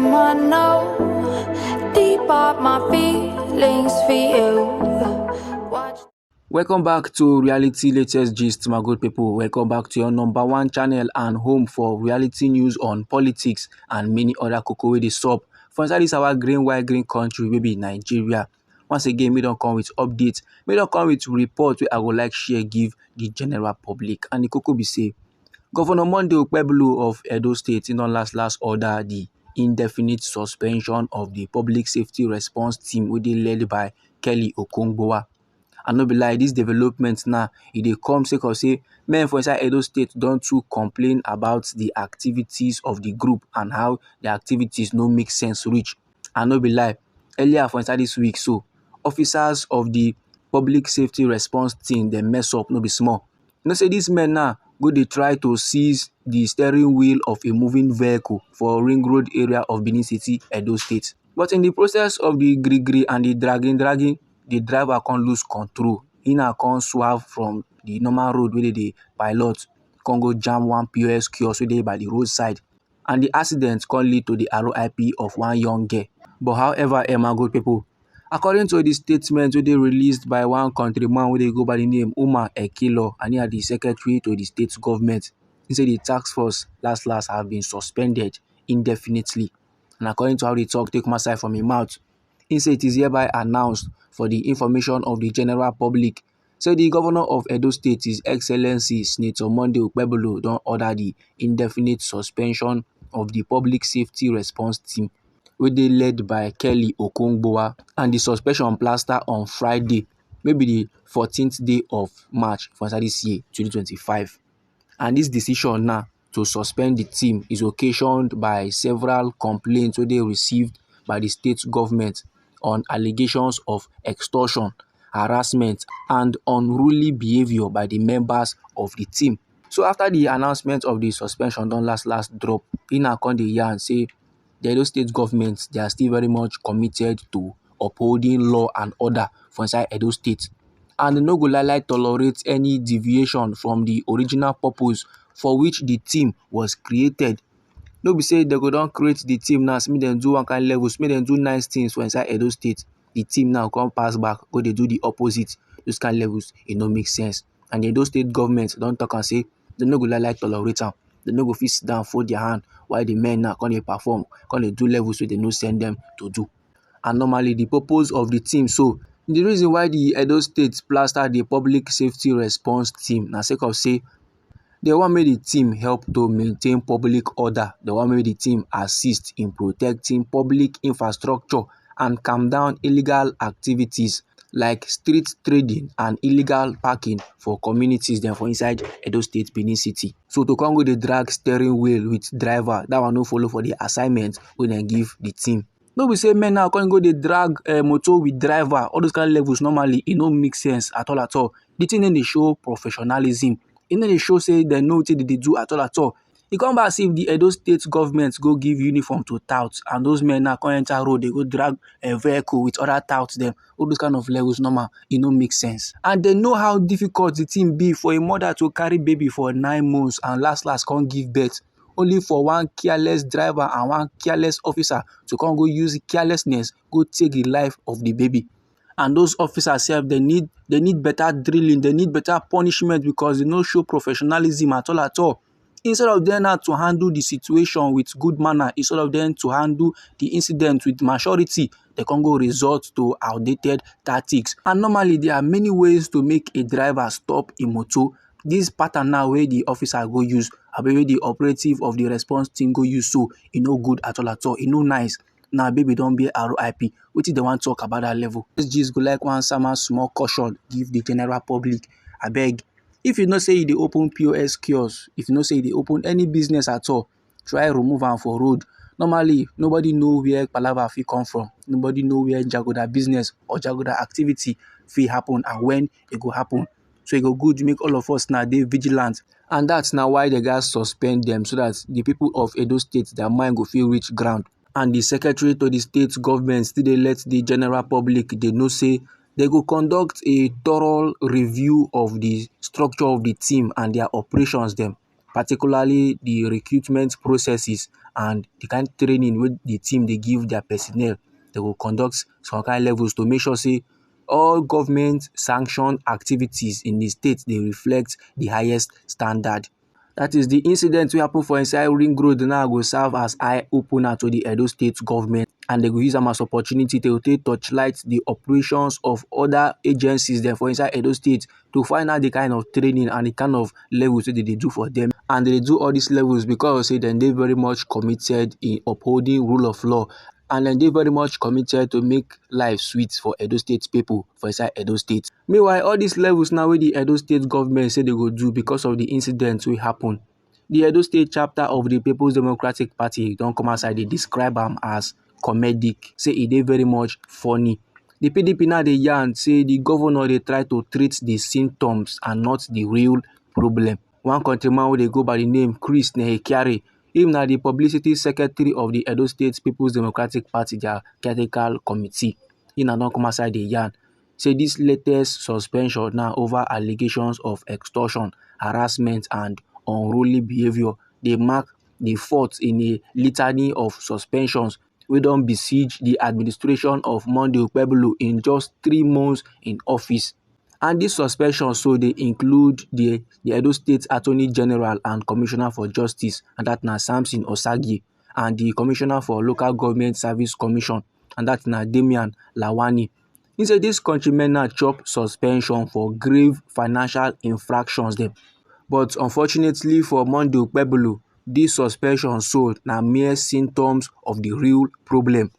I know deep up my feelings for you. Welcome back to Reality Latest Gist, my good people. Welcome back to your number one channel and home for reality news on politics and many other cocoa wey dey sup for inside this our green white green country wey be Nigeria. Once again, me don come with updates, me don come with report wey I go like share give the general public. And the cocoa be say, Governor Monday Okpebholo of Edo State don last order the indefinite suspension of the public safety response team wey dey led by Kelly Okongbowa. And no be lie, this development now, e dey come sake of say men for inside Edo State don too complain about the activities of the group and how the activities no make sense reach. And no be lie, earlier for inside this week, so officers of the public safety response team dem mess up, no be small. You know say these men now go dey try to seize the steering wheel of a moving vehicle for Ring Road area of Benin City, Edo State. But in the process of the gree and the dragging, the driver can't lose control. He now can't swerve from the normal road where they pilot, can't go jam one POS kiosk where they by the roadside. And the accident can lead to the RIP of one young girl. But however, my good people, according to the statement they released by one countryman where they go by the name Umar Ekilo, and he are the secretary to the state government, he said the task force last have been suspended indefinitely. And according to how they talk, take my side from his mouth, he said it is hereby announced for the information of the general public. So the governor of Edo State, His Excellency Senator Monday Okpebholo, don order the indefinite suspension of the public safety response team, wey dey led by Kelly Okongbowa, and the suspension plaster on Friday, maybe the 14th day of March for this year, 2025. And this decision now to suspend the team is occasioned by several complaints wey they received by the state government on allegations of extortion, harassment, and unruly behavior by the members of the team. So after the announcement of the suspension don last drop, he now come dey yarn say the Edo State government, they are still very much committed to upholding law and order for inside Edo State, and they no go like tolerate any deviation from the original purpose for which the team was created. No be say they go don create the team now, make dem do one kind levels, make dem do nice things for inside Edo State. The team now come pass back, go dey do the opposite. Those kind levels, it no make sense. And the Edo State government don talk and say they no go like tolerate am. They no go fit sit down, fold their hand while the men now come dey perform, come dey do levels wey they no send them to do. And normally the purpose of the team, so the reason why the Edo State plaster the public safety response team na sake of say they want make the team help to maintain public order. They want make the team assist in protecting public infrastructure and calm down illegal activities like street trading and illegal parking for communities then for inside Edo State, Benin City. So to come go the drag steering wheel with driver, that one no follow for the assignment when they give the team. No be say men now can't go the drag motor with driver, all those kind of levels normally it no make sense at all. The thing then they show professionalism. It no dey show say they know wetin they do at all. E come back see if the Edo State government go give uniform to touts, and those men now come enter road, they go drag a vehicle with other touts them. All those kind of levels normal, it no make sense. And they know how difficult the thing be for a mother to carry baby for 9 months and last can't give birth, only for one careless driver and one careless officer to come go use carelessness go take the life of the baby. And those officers self, they need better drilling, they need better punishment because they no show professionalism at all. Instead of them now to handle the situation with good manner, instead of them to handle the incident with maturity, they can go resort to outdated tactics. And normally there are many ways to make a driver stop a motor. This pattern now where the officer go use, where the operative of the response team go use, so it no good at all. It no nice. Now baby don't be RIP. What did they want to talk about that level? Let's just go like one summer small caution, give the general public. I beg, if you not say they open POS kiosk, if you not say they open any business at all, try remove them for road. Normally, nobody know where palava fee come from. Nobody know where Jagoda business or Jagoda activity fee happen and when it go happen. So it go good to make all of us now they vigilant. And that's now why the guys suspend them, so that the people of Edo State, their mind go feel reach ground. And the secretary to the state government still they let the general public they know say they go conduct a thorough review of the structure of the team and their operations them. particularly the recruitment processes and the kind training wey the team dey give their personnel. They go conduct some kind levels to make sure say all government sanctioned activities in the state dey reflect the highest standard. That is the incident wey happen for inside Ring Road now go serve as eye opener to the Edo State government, and they go use am as opportunity to take torchlight the operations of other agencies dem for inside Edo State to find out the kind of training and the kind of levels wey dey dey do for them. And they dey do all these levels because say dem dey very much committed in upholding rule of law, and dem dey very much committed to make life sweet for Edo State people for inside Edo State. Meanwhile, all these levels now wey the Edo State government say they go do because of the incident wey happen, the Edo State chapter of the People's Democratic Party don come outside dey describe am as comedic, say e dey very much funny. The PDP now dey yarn say the governor dey try to treat the symptoms and not the real problem. One countryman wey dey go by the name Chris Nehekiare, him na the publicity secretary of the Edo State People's Democratic Party, their caretaker committee. He na don come outside dey yarn say this latest suspension now over allegations of extortion, harassment and unruly behaviour dey mark the fourth in a litany of suspensions wey don besiege the administration of Monday Okpebholo in just 3 months in office. And dis suspension so dey include the Edo State Attorney General and Commissioner for Justice, and that na Samson Osagie, and the Commissioner for Local Government Service Commission, and that na Damian Lawani. He say dis countrymen now chop suspension for grave financial infractions dem. But unfortunately for Monday Okpebholo, dis suspension so na mere symptoms of the real problem.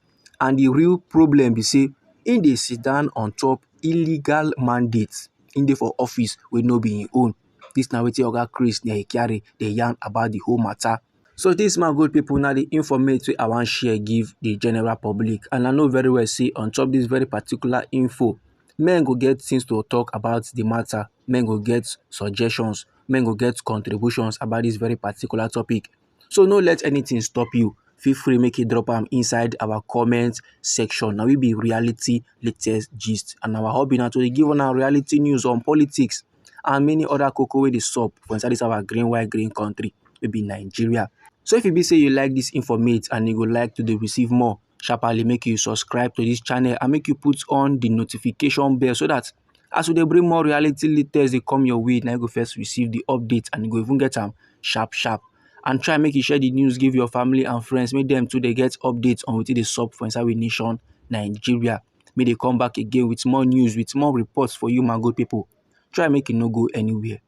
And the real problem be say im dey sit down on top illegal mandates. Im dey for office wey no be im own. Dis na wetin Oga Chris Nehekiare dey yarn about the whole matter. So dis my good people na the informate wey I wan share give the general public, and I know very well say on top this very particular info, men go get things to talk about the matter, men go get suggestions, men go get contributions about this very particular topic. So no let anything stop you. Feel free make you drop am inside our comment section. Now we be reality latest gist, and our hobby na to dey give una reality news on politics and many other koko wey dey sup for inside this our green white green country wey be Nigeria. So if e be say you like this informate and you go like to dey receive more, sharparly make you subscribe to this channel and make you put on the notification bell, so that as we dey bring more reality latest dey come your way, na you go first receive the update and you go even get am sharp sharp. And try make you share the news, give your family and friends, make them too dey get updates on wetin dey sup for inside we nation Nigeria. May they come back again with more news, with more reports for you my good people. Try make it no go anywhere.